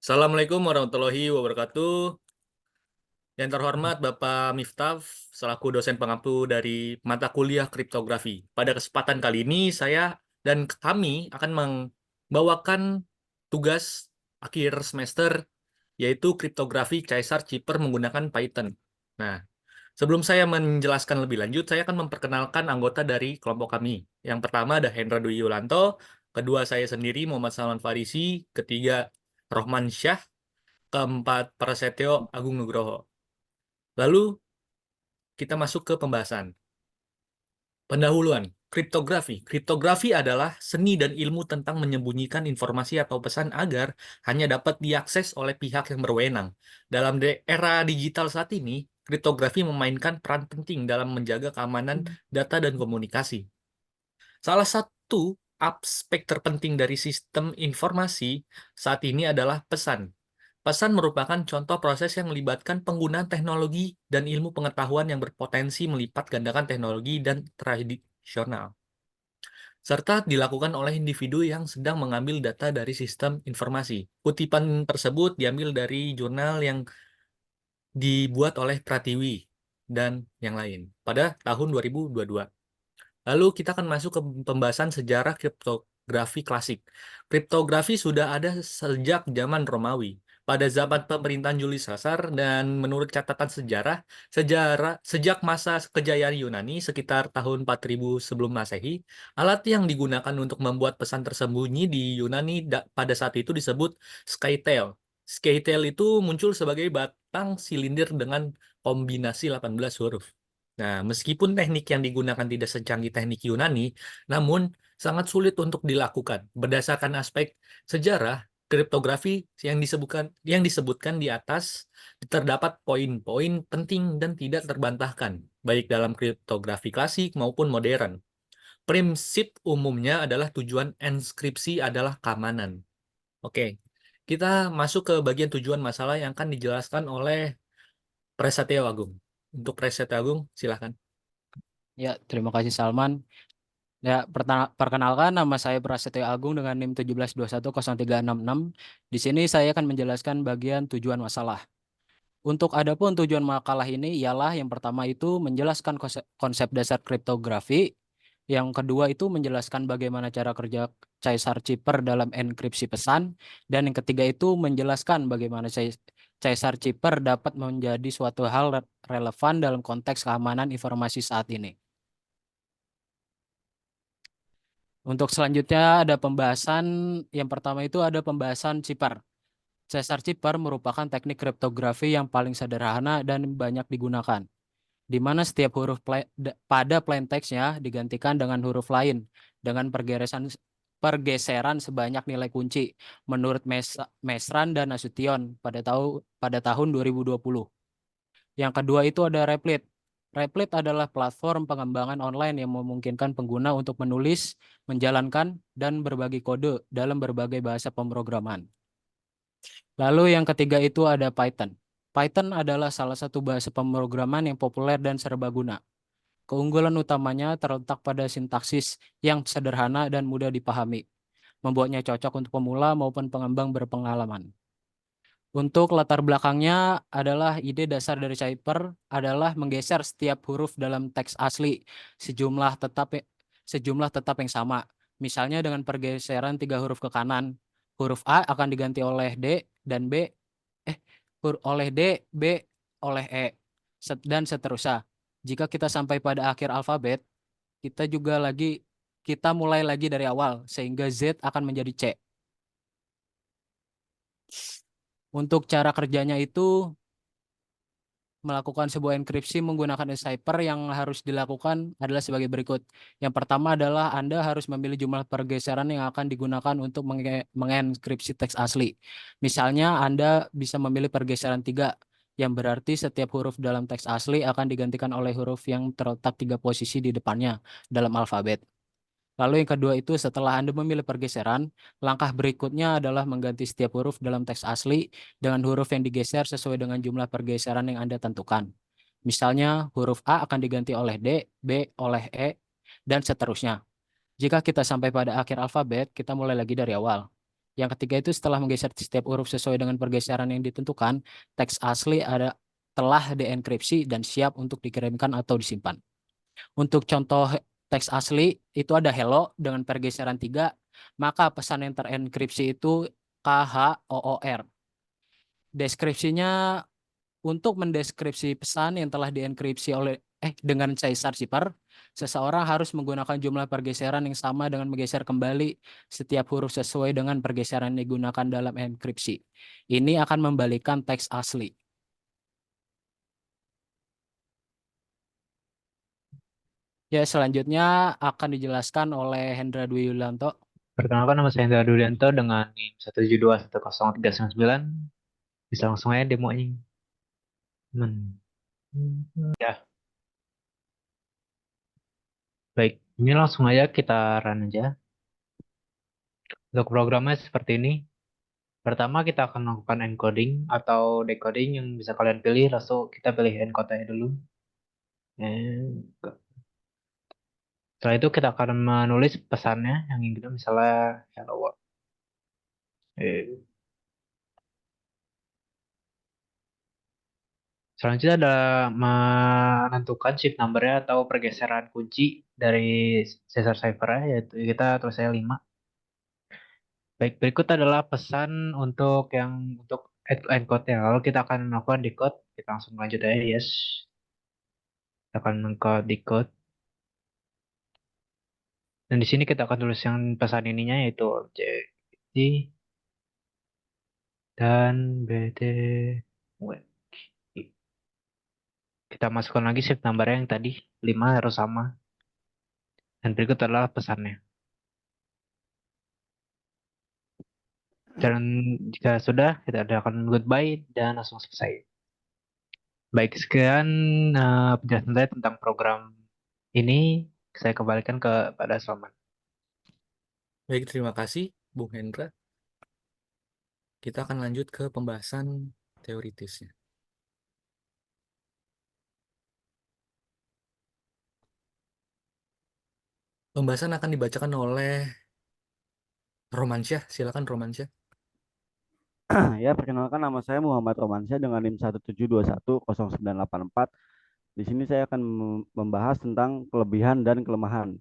Assalamualaikum warahmatullahi wabarakatuh. Yang terhormat Bapak Miftaf, selaku dosen pengampu dari mata kuliah kriptografi. Pada kesempatan kali ini, saya dan kami akan membawakan tugas akhir semester, yaitu kriptografi Caesar Chipper menggunakan Python. Nah, sebelum saya menjelaskan lebih lanjut, saya akan memperkenalkan anggota dari kelompok kami. Yang pertama ada Hendra Dwi Yulanto, kedua saya sendiri Muhammad Salman Farisi, ketiga Rohman Syah, keempat Prasetyo Agung Nugroho. Lalu kita masuk ke pembahasan. Pendahuluan, kriptografi. Kriptografi adalah seni dan ilmu tentang menyembunyikan informasi atau pesan agar hanya dapat diakses oleh pihak yang berwenang. Dalam era digital saat ini, kriptografi memainkan peran penting dalam menjaga keamanan data dan komunikasi. Salah satu aspek terpenting dari sistem informasi saat ini adalah pesan. Pesan merupakan contoh proses yang melibatkan penggunaan teknologi dan ilmu pengetahuan yang berpotensi melipat gandakan teknologi dan tradisional, serta dilakukan oleh individu yang sedang mengambil data dari sistem informasi. Kutipan tersebut diambil dari jurnal yang dibuat oleh Pratiwi dan yang lain pada tahun 2022. Lalu kita akan masuk ke pembahasan sejarah kriptografi klasik. Kriptografi sudah ada sejak zaman Romawi. Pada zaman pemerintahan Julius Caesar dan menurut catatan sejak masa kejayaan Yunani sekitar tahun 4000 sebelum Masehi, alat yang digunakan untuk membuat pesan tersembunyi di Yunani pada saat itu disebut skytail. Skytail itu muncul sebagai batang silinder dengan kombinasi 18 huruf. Nah, meskipun teknik yang digunakan tidak secanggih teknik Yunani, namun sangat sulit untuk dilakukan. Berdasarkan aspek sejarah, kriptografi yang disebutkan di atas terdapat poin-poin penting dan tidak terbantahkan, baik dalam kriptografi klasik maupun modern. Prinsip umumnya adalah tujuan enskripsi adalah keamanan. Oke, kita masuk ke bagian tujuan masalah yang akan dijelaskan oleh Prasetyo Agung. Untuk Prasetyo Agung, silakan. Ya, terima kasih Salman. Ya, perkenalkan nama saya Prasetyo Agung dengan NIM 17210366. Di sini saya akan menjelaskan bagian tujuan masalah. Untuk adapun tujuan makalah ini ialah yang pertama itu menjelaskan konsep dasar kriptografi, yang kedua itu menjelaskan bagaimana cara kerja Caesar Chipper dalam enkripsi pesan, dan yang ketiga itu menjelaskan bagaimana Caesar Chipper dapat menjadi suatu hal relevan dalam konteks keamanan informasi saat ini. Untuk selanjutnya ada pembahasan, yang pertama itu ada pembahasan Chipper. Caesar Chipper merupakan teknik kriptografi yang paling sederhana dan banyak digunakan, di mana setiap huruf pada plain text-nya digantikan dengan huruf lain dengan pergeseran sebanyak nilai kunci menurut Mesran dan Nasution pada tahun 2020. Yang kedua itu ada Replit. Replit adalah platform pengembangan online yang memungkinkan pengguna untuk menulis, menjalankan, dan berbagi kode dalam berbagai bahasa pemrograman. Lalu yang ketiga itu ada Python. Python adalah salah satu bahasa pemrograman yang populer dan serbaguna. Keunggulan utamanya terletak pada sintaksis yang sederhana dan mudah dipahami, membuatnya cocok untuk pemula maupun pengembang berpengalaman. Untuk latar belakangnya adalah ide dasar dari Cipher adalah menggeser setiap huruf dalam teks asli sejumlah tetap sejumlah tetap yang sama. Misalnya dengan pergeseran 3 huruf ke kanan, huruf A akan diganti oleh D dan B oleh D, B oleh E dan seterusnya. Jika kita sampai pada akhir alfabet, kita mulai lagi dari awal sehingga Z akan menjadi C. Untuk cara kerjanya itu melakukan sebuah enkripsi menggunakan cipher yang harus dilakukan adalah sebagai berikut. Yang pertama adalah Anda harus memilih jumlah pergeseran yang akan digunakan untuk mengenkripsi teks asli. Misalnya Anda bisa memilih pergeseran 3, yang berarti setiap huruf dalam teks asli akan digantikan oleh huruf yang terletak 3 posisi di depannya dalam alfabet. Lalu yang kedua itu setelah Anda memilih pergeseran, langkah berikutnya adalah mengganti setiap huruf dalam teks asli dengan huruf yang digeser sesuai dengan jumlah pergeseran yang Anda tentukan. Misalnya huruf A akan diganti oleh D, B oleh E, dan seterusnya. Jika kita sampai pada akhir alfabet, kita mulai lagi dari awal. Yang ketiga itu setelah menggeser setiap huruf sesuai dengan pergeseran yang ditentukan, teks asli telah dienkripsi dan siap untuk dikirimkan atau disimpan. Untuk contoh teks asli itu ada hello dengan pergeseran 3, maka pesan yang terenkripsi itu KHOOR. Deskripsinya untuk mendeskripsi pesan yang telah dienkripsi dengan caesar cipher, seseorang harus menggunakan jumlah pergeseran yang sama dengan menggeser kembali setiap huruf sesuai dengan pergeseran yang digunakan dalam enkripsi. Ini akan membalikan teks asli. Ya, selanjutnya akan dijelaskan oleh Hendra Dwi Yulianto. Perkenalkan, nama saya Hendra Dulianto dengan NIM 1721039. Bisa langsung aja demonya. Ya, baik. Ini langsung aja kita run aja. Untuk programnya seperti ini. Pertama kita akan melakukan encoding atau decoding yang bisa kalian pilih. Langsung kita pilih encode-nya dulu. Setelah itu kita akan menulis pesannya yang ingin kita misalnya hello world. Selanjutnya adalah menentukan shift number-nya atau pergeseran kunci dari Caesar cipher-nya, yaitu kita tulis saya 5. Baik, berikut adalah pesan untuk encode-nya. Lalu kita akan melakukan decode. Kita langsung lanjut aja, yes. Kita akan decode. Dan di sini kita akan tulis yang pesan ininya, yaitu objek D dan BD. Kita masukkan lagi shift number-nya yang tadi 5 harus sama. Dan berikut adalah pesannya. Dan jika sudah, kita akan goodbye dan langsung selesai. Baik, sekian penjelasan saya tentang program ini. Saya kembalikan kepada Salman. Baik, terima kasih, Bung Hendra. Kita akan lanjut ke pembahasan teoritisnya. Pembahasan akan dibacakan oleh Romansyah. Silakan Romansyah. Ya, perkenalkan nama saya Muhammad Romansyah dengan NIM 1721098. Di sini saya akan membahas tentang kelebihan dan kelemahan.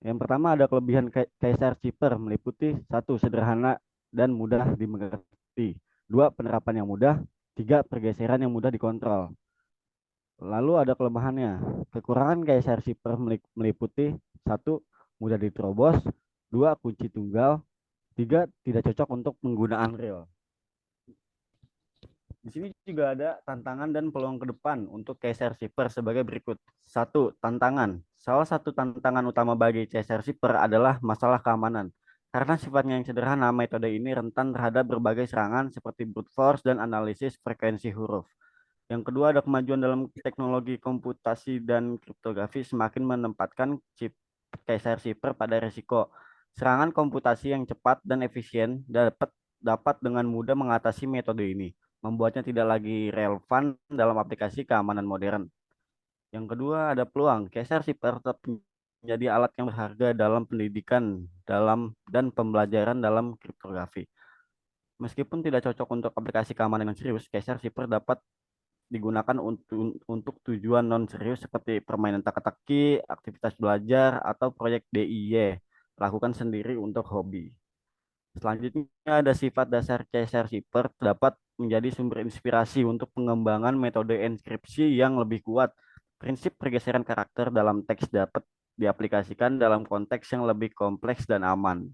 Yang pertama ada kelebihan Caesar cipher meliputi 1. Sederhana dan mudah dimengerti. 2. Penerapan yang mudah. 3. Pergeseran yang mudah dikontrol. Lalu ada kelemahannya. Kekurangan Caesar cipher meliputi 1. Mudah diterobos. 2. Kunci tunggal. 3. Tidak cocok untuk penggunaan real. Di sini juga ada tantangan dan peluang ke depan untuk Caesar cipher sebagai berikut. 1. Tantangan. Salah satu tantangan utama bagi Caesar cipher adalah masalah keamanan. Karena sifatnya yang sederhana, metode ini rentan terhadap berbagai serangan seperti brute force dan analisis frekuensi huruf. Yang kedua ada kemajuan dalam teknologi komputasi dan kriptografi semakin menempatkan chip Caesar cipher pada risiko. Serangan komputasi yang cepat dan efisien dapat dengan mudah mengatasi metode ini, membuatnya tidak lagi relevan dalam aplikasi keamanan modern. Yang kedua ada peluang. Caesar cipher tetap menjadi alat yang berharga dalam pendidikan dan pembelajaran dalam kriptografi. Meskipun tidak cocok untuk aplikasi keamanan yang serius, Caesar cipher dapat digunakan untuk tujuan non serius seperti permainan teka-teki, aktivitas belajar, atau proyek DIY, lakukan sendiri untuk hobi. Selanjutnya ada sifat dasar Caesar cipher dapat menjadi sumber inspirasi untuk pengembangan metode enkripsi yang lebih kuat. Prinsip pergeseran karakter dalam teks dapat diaplikasikan dalam konteks yang lebih kompleks dan aman.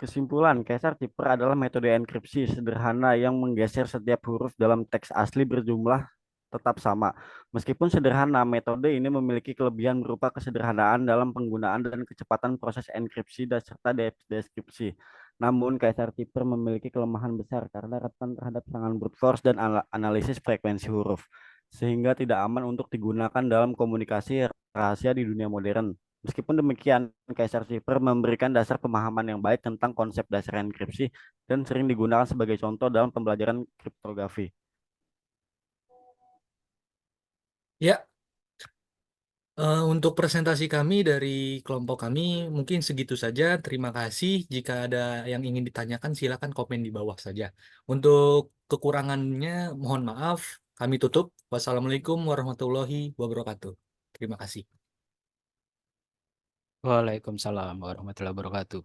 Kesimpulan, Caesar cipher adalah metode enkripsi sederhana yang menggeser setiap huruf dalam teks asli berjumlah tetap sama. Meskipun sederhana, metode ini memiliki kelebihan berupa kesederhanaan dalam penggunaan dan kecepatan proses enkripsi dan serta deskripsi. Namun, Caesar cipher memiliki kelemahan besar karena rentan terhadap serangan brute force dan analisis frekuensi huruf, sehingga tidak aman untuk digunakan dalam komunikasi rahasia di dunia modern. Meskipun demikian, Caesar cipher memberikan dasar pemahaman yang baik tentang konsep dasar enkripsi dan sering digunakan sebagai contoh dalam pembelajaran kriptografi. Ya, Untuk presentasi kami dari kelompok kami mungkin segitu saja. Terima kasih. Jika ada yang ingin ditanyakan, silakan komen di bawah saja. Untuk kekurangannya, mohon maaf. Kami tutup. Wassalamualaikum warahmatullahi wabarakatuh. Terima kasih. Waalaikumsalam warahmatullahi wabarakatuh.